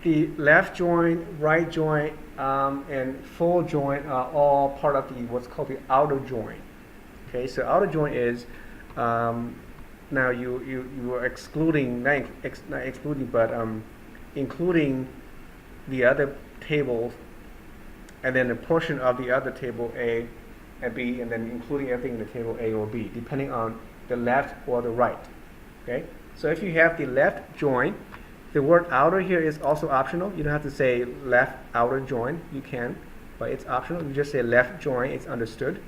the left join, right join, and full join are all part of the what's called the outer join. Okay, so outer join is now you are excluding not excluding but including the other tables and then a portion of the other table A and B and then including everything in the table A or B depending on the left or the right. Okay, so if you have the left join, the word outer here is also optional. You don't have to say left outer join. You can, but it's optional. You just say left join. It's understood.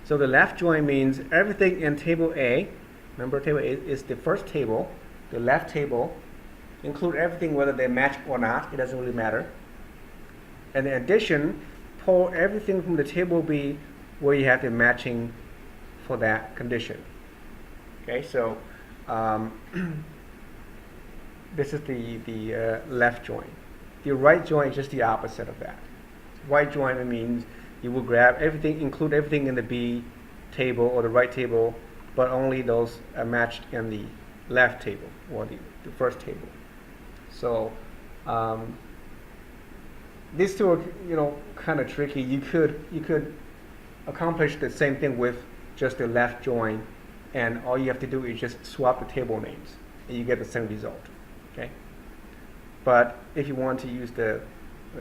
So the left join means everything in table A. Remember, table A is the first table. The left table include everything whether they match or not. It doesn't really matter. And in addition, pull everything from the table B where you have the matching for that condition. Okay, so this is the left join. The right join is just the opposite of that. Right join means you will grab everything, include everything in the B table or the right table, but only those are matched in the left table or the first table. So these two are kind of tricky. You could accomplish the same thing with just the left join, and all you have to do is just swap the table names, and you get the same result. Okay. But if you want to use the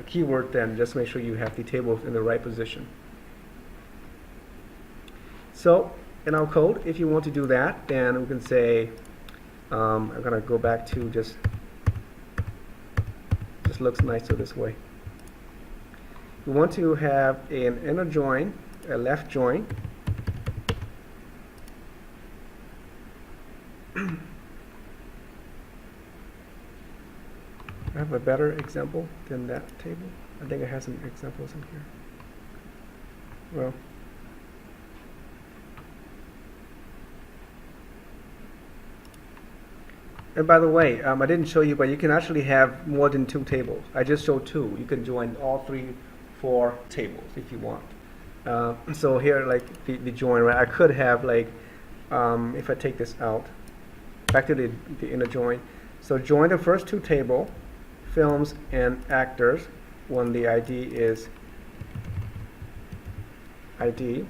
keyword, then just make sure you have the tables in the right position. So in our code, if you want to do that, then we can say, I'm going to go back to just looks nicer this way. We want to have an inner join, a left join. I have a better example than that table. I think I have some examples in here. Well, and by the way, I didn't show you, but you can actually have more than two tables. I just showed two. You can join all 3, 4 tables if you want. So here, like the join, right? I could have like, if I take this out, back to the inner join. So join the first 2 table, films and actors, when the ID is ID.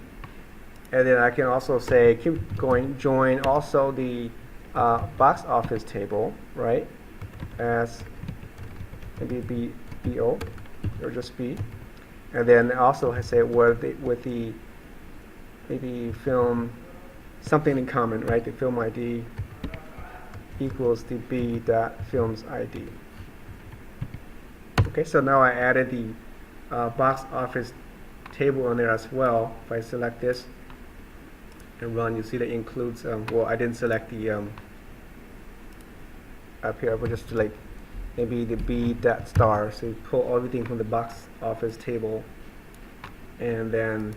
And then I can also say, keep going, join also the box office table, right, as maybe BO or just B, and then also I say with the maybe film something in common, right? The film ID equals the B dot films ID. Okay, so now I added the box office table on there as well. If I select this and run, you see that it includes, well, I didn't select the up here, I will just select maybe the B dot star. So you pull everything from the box office table, and then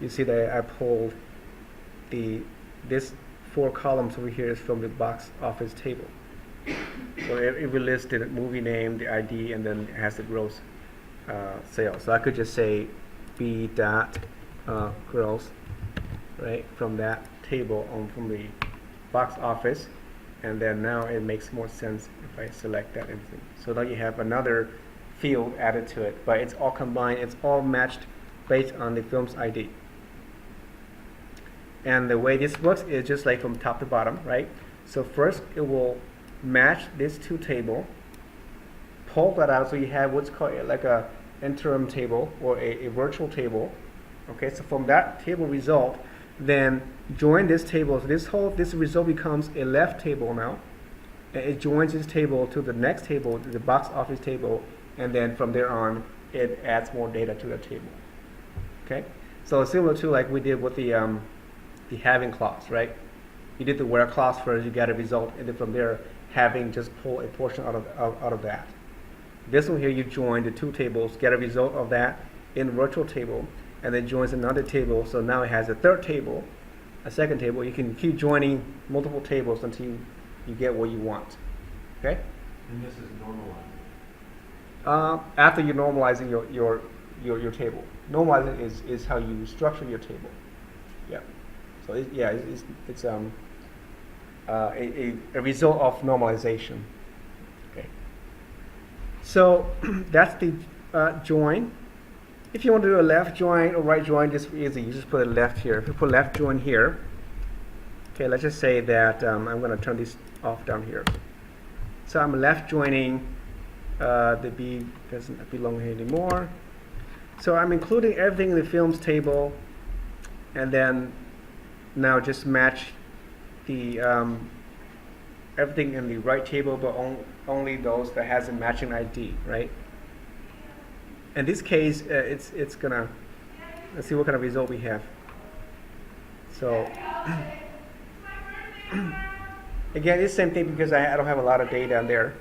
you see that I pulled this 4 columns over here is from the box office table. So it will list the movie name, the ID, and then it has the gross sales. So I could just say B dot gross, right, from that table on from the box office, and then now it makes more sense if I select that everything. So now you have another field added to it, but it's all combined, it's all matched based on the film's ID. And the way this works is just like from top to bottom, right? So first it will match these 2 tables, pull that out so you have what's called like a interim table or a virtual table. Okay, so from that table result, then join this table. So this result becomes a left table now. And it joins this table to the next table, the box office table, and then from there on, it adds more data to the table. Okay, so similar to like we did with the having clause, right? You did the where clause first, you get a result, and then from there, having just pull a portion out of that. This one here, you join the 2 tables, get a result of that in virtual table, and then joins another table. So now it has a 3rd table, a 2nd table. You can keep joining multiple tables until you get what you want. Okay? And this is normalized. After you're normalizing your table. Normalizing is how you structure your table. Yeah. So it's a result of normalization. Okay. So that's the join. If you want to do a left join or right join, just easy. You just put a left here. If you put left join here, okay, let's just say that I'm going to turn this off down here. So I'm left joining the B doesn't belong here anymore. So I'm including everything in the films table, and then now just match the everything in the right table, but only those that has a matching ID, right? In this case, it's gonna, let's see what kind of result we have. So again, it's the same thing because I don't have a lot of data on there.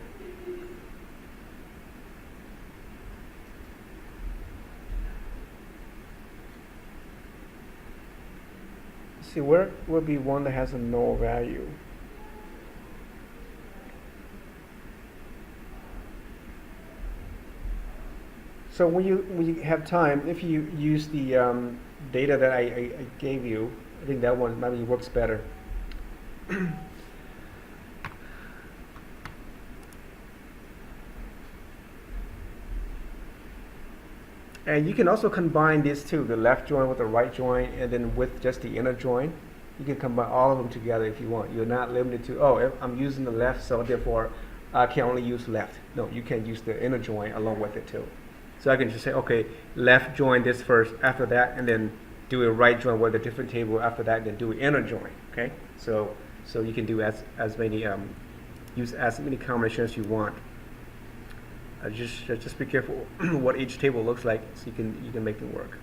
Let's see, where would be one that has a null value? So when you have time, if you use the data that I gave you, I think that one maybe works better. And you can also combine these two, the left join with the right join, and then with just the inner join. You can combine all of them together if you want. You're not limited to, oh, if I'm using the left, so therefore I can only use left. No, you can use the inner join along with it too. So I can just say, okay, left join this first, after that, and then do a right join with a different table after that, then do an inner join. Okay, so you can do as many use as many combinations you want. Just be careful what each table looks like, so you can make them work.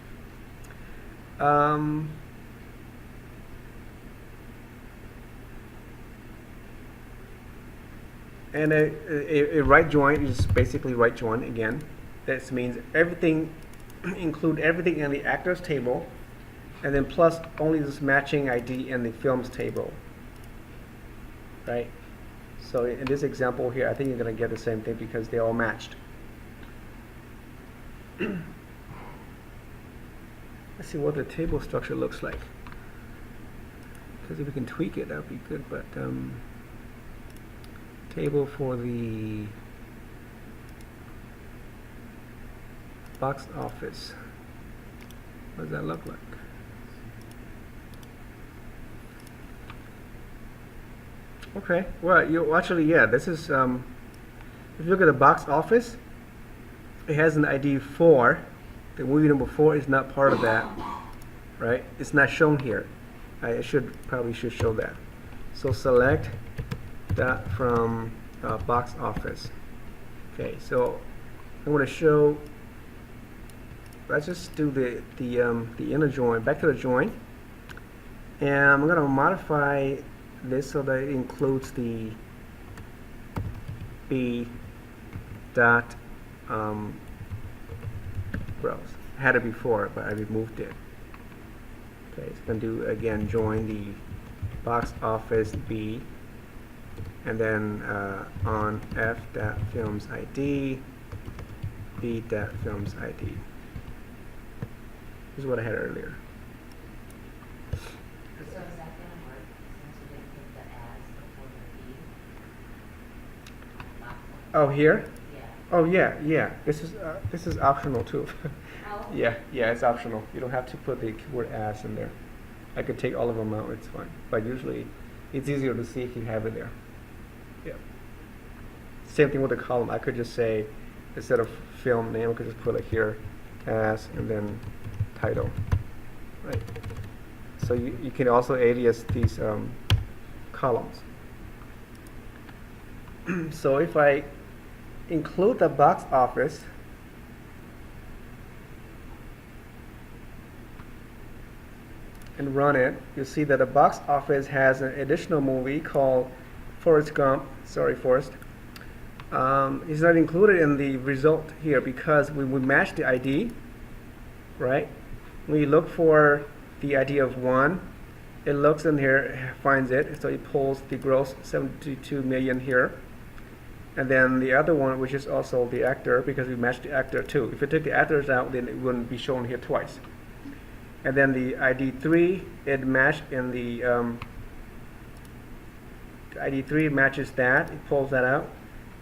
And a right join is basically right join again. That means everything, include everything in the actors table, and then plus only this matching ID in the films table, right? So in this example here, I think you're going to get the same thing because they're all matched. Let's see what the table structure looks like. Because if we can tweak it, that would be good. But table for the box office. What does that look like? Okay, well, actually, yeah, this is, if you look at the box office, it has an ID 4. The movie number 4 is not part of that, right? It's not shown here. I probably should show that. So select that from box office. Okay, so I want to show, let's just do the inner join, back to the join. And I'm going to modify this so that it includes the B dot rows. I had it before, but I removed it. Okay, it's going to do again join the box office B, and then on F dot films ID, B dot films ID. This is what I had earlier. Oh, here? Yeah. Oh, yeah. This is optional too. Oh. Yeah, it's optional. You don't have to put the keyword as in there. I could take all of them out. It's fine. But usually, it's easier to see if you have it there. Yeah. Same thing with the column. I could just say, instead of film name, I could just put it here, as, and then title. Right. So you can also alias these columns. So if I include the box office, and run it, you'll see that the box office has an additional movie called Forrest Gump. Sorry, Forrest. It's not included in the result here because when we match the ID, right? We look for the ID of 1. It looks in here, finds it, so it pulls the gross 72 million here. And then the other one, which is also the actor, because we matched the actor too. If you take the actors out, then it wouldn't be shown here twice. And then the ID 3, it matched in the ID 3 matches that, it pulls that out.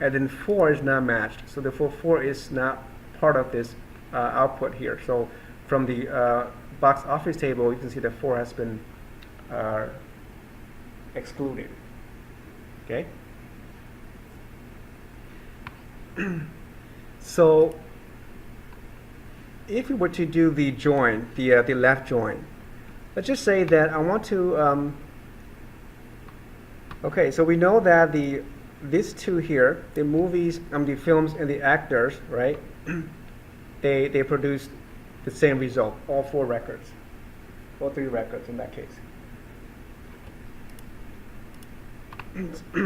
and then 4 is not matched. So therefore 4 is not part of this output here. So from the box office table, you can see that 4 has been excluded. Okay. So if we were to do the join, the left join, let's just say that I want to. Okay, so we know that these two here, the movies, the films, and the actors, right? they produce the same result, all 4 records, all 3 records in that case.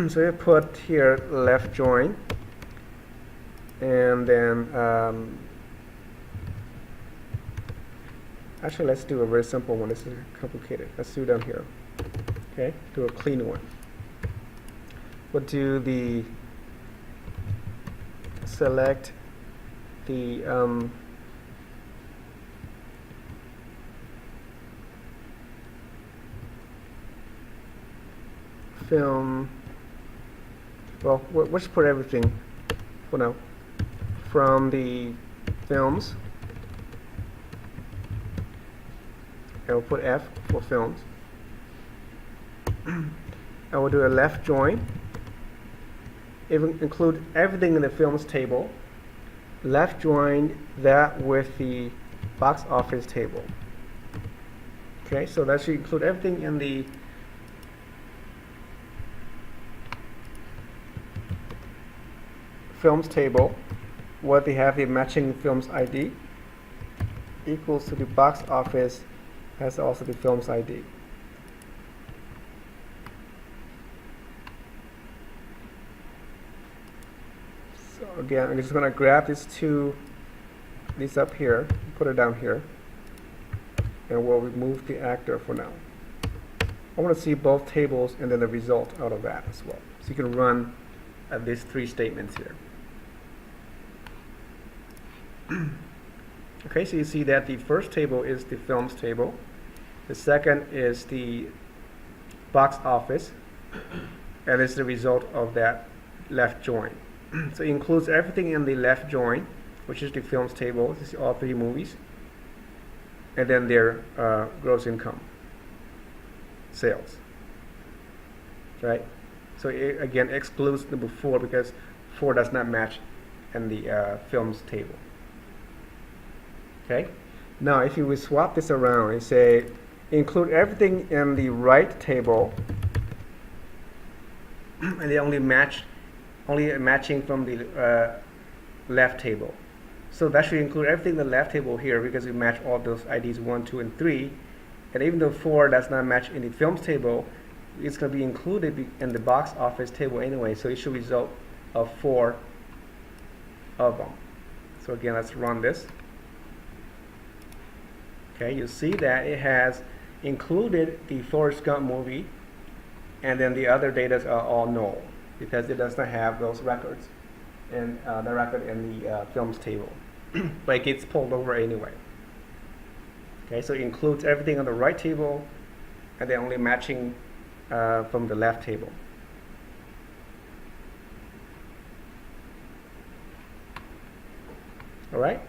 So I put here left join, and then actually let's do a very simple one. This is complicated. Let's do down here. Okay, do a clean one. We'll do the select the film. Well, we'll just put everything for now from the films. I will put F for films. I will do a left join. It will include everything in the films table. Left join that with the box office table. Okay, so that should include everything in the films table where they have the matching films ID equals to the box office has also the film's ID. So again, I'm just going to grab these up here, put it down here, and we'll remove the actor for now. I want to see both tables and then the result out of that as well. So you can run these 3 statements here. Okay, so you see that the first table is the films table. The second is the box office, and it's the result of that left join. So it includes everything in the left join, which is the films table. This is all 3 movies, and then their gross income, sales. Right? So it again excludes number 4 because 4 does not match in the films table. Okay. Now, if you would swap this around and say include everything in the right table, and they only matching from the left table. So that should include everything in the left table here because we match all those IDs 1, 2, and 3. And even though 4 does not match in the films table, it's going to be included in the box office table anyway. So it should result of 4 of them. So again, let's run this. Okay, you see that it has included the Forrest Gump movie, and then the other data are all null because it does not have those records and the record in the films table, but it gets pulled over anyway. Okay, so it includes everything on the right table, and then only matching from the left table. All right.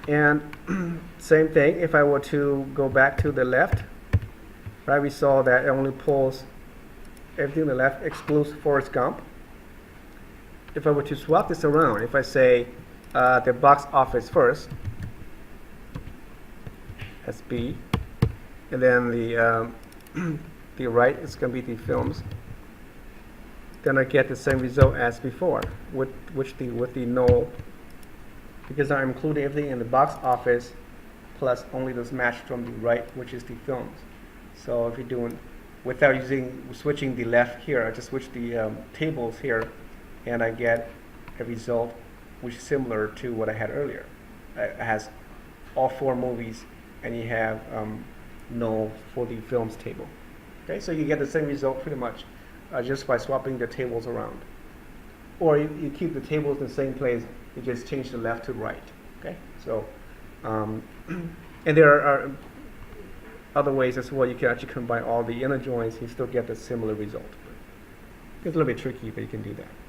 And same thing, if I were to go back to the left, right, we saw that it only pulls everything on the left, excludes Forrest Gump. If I were to swap this around, if I say the box office first, that's B, and then the the right is going to be the films, then I get the same result as before with the null, because I'm including everything in the box office plus only those matched from the right, which is the films. So if you're doing without switching the left here, I just switch the tables here, and I get a result which is similar to what I had earlier. It has all 4 movies, and you have null for the films table. Okay, so you get the same result pretty much just by swapping the tables around. Or you keep the tables in the same place, you just change the left to right. Okay, so and there are other ways as well. You can actually combine all the inner joins, you still get a similar result. It's a little bit tricky, but you can do that.